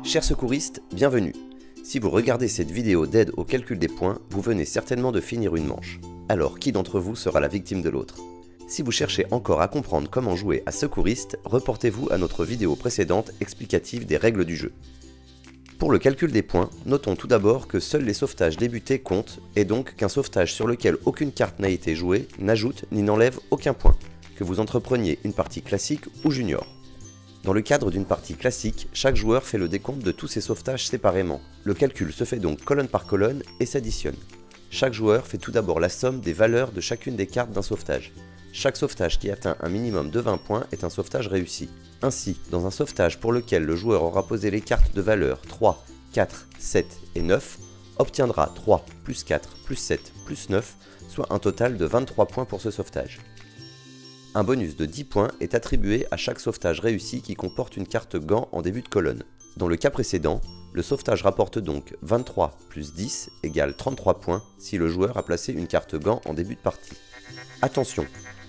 Chers secouristes, bienvenue. Si vous regardez cette vidéo d'aide au calcul des points, vous venez certainement de finir une manche. Alors, qui d'entre vous sera la victime de l'autre? Si vous cherchez encore à comprendre comment jouer à secouriste, reportez-vous à notre vidéo précédente explicative des règles du jeu. Pour le calcul des points, notons tout d'abord que seuls les sauvetages débutés comptent, et donc qu'un sauvetage sur lequel aucune carte n'a été jouée n'ajoute ni n'enlève aucun point, que vous entrepreniez une partie classique ou junior. Dans le cadre d'une partie classique, chaque joueur fait le décompte de tous ses sauvetages séparément. Le calcul se fait donc colonne par colonne et s'additionne. Chaque joueur fait tout d'abord la somme des valeurs de chacune des cartes d'un sauvetage. Chaque sauvetage qui atteint un minimum de 20 points est un sauvetage réussi. Ainsi, dans un sauvetage pour lequel le joueur aura posé les cartes de valeur 3, 4, 7 et 9, obtiendra 3 plus 4 plus 7 plus 9, soit un total de 23 points pour ce sauvetage. Un bonus de 10 points est attribué à chaque sauvetage réussi qui comporte une carte gant en début de colonne. Dans le cas précédent, le sauvetage rapporte donc 23 plus 10 égale 33 points si le joueur a placé une carte gant en début de partie. Attention,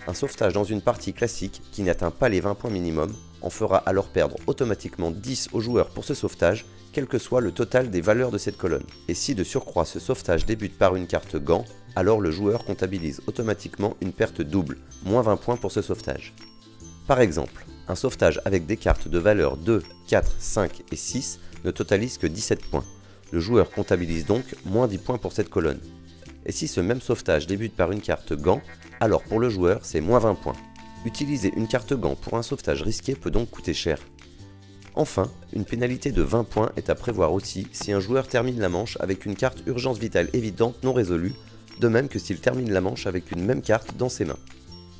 un sauvetage dans une partie classique qui n'atteint pas les 20 points minimum en fera alors perdre automatiquement 10 au joueur pour ce sauvetage, quel que soit le total des valeurs de cette colonne. Et si de surcroît ce sauvetage débute par une carte gant, alors le joueur comptabilise automatiquement une perte double, moins 20 points pour ce sauvetage. Par exemple, un sauvetage avec des cartes de valeur 2, 4, 5 et 6 ne totalise que 17 points. Le joueur comptabilise donc moins 10 points pour cette colonne. Et si ce même sauvetage débute par une carte gant, alors pour le joueur c'est moins 20 points. Utiliser une carte gant pour un sauvetage risqué peut donc coûter cher. Enfin, une pénalité de 20 points est à prévoir aussi si un joueur termine la manche avec une carte urgence vitale évidente non résolue, de même que s'il termine la manche avec une même carte dans ses mains.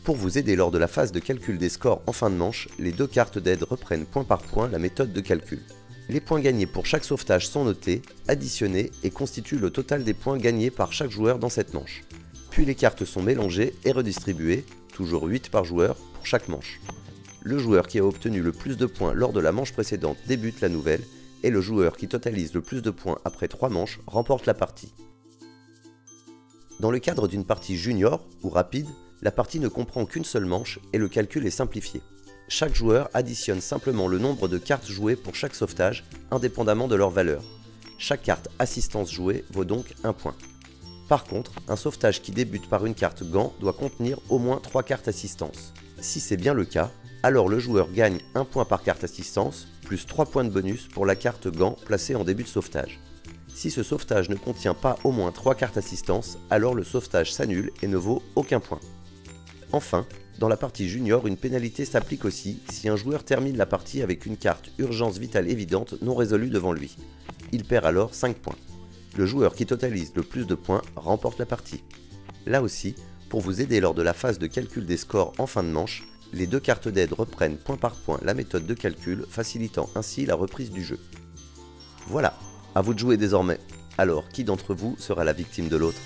Pour vous aider lors de la phase de calcul des scores en fin de manche, les deux cartes d'aide reprennent point par point la méthode de calcul. Les points gagnés pour chaque sauvetage sont notés, additionnés et constituent le total des points gagnés par chaque joueur dans cette manche. Puis les cartes sont mélangées et redistribuées, toujours 8 par joueur pour chaque manche. Le joueur qui a obtenu le plus de points lors de la manche précédente débute la nouvelle, et le joueur qui totalise le plus de points après 3 manches remporte la partie. Dans le cadre d'une partie junior ou rapide, la partie ne comprend qu'une seule manche et le calcul est simplifié. Chaque joueur additionne simplement le nombre de cartes jouées pour chaque sauvetage, indépendamment de leur valeur. Chaque carte assistance jouée vaut donc 1 point. Par contre, un sauvetage qui débute par une carte gant doit contenir au moins 3 cartes assistance. Si c'est bien le cas, alors le joueur gagne 1 point par carte assistance, plus 3 points de bonus pour la carte gant placée en début de sauvetage. Si ce sauvetage ne contient pas au moins 3 cartes assistance, alors le sauvetage s'annule et ne vaut aucun point. Enfin, dans la partie junior, une pénalité s'applique aussi si un joueur termine la partie avec une carte urgence vitale évidente non résolue devant lui. Il perd alors 5 points. Le joueur qui totalise le plus de points remporte la partie. Là aussi, pour vous aider lors de la phase de calcul des scores en fin de manche, les deux cartes d'aide reprennent point par point la méthode de calcul, facilitant ainsi la reprise du jeu. Voilà, à vous de jouer désormais. Alors, qui d'entre vous sera la victime de l'autre ?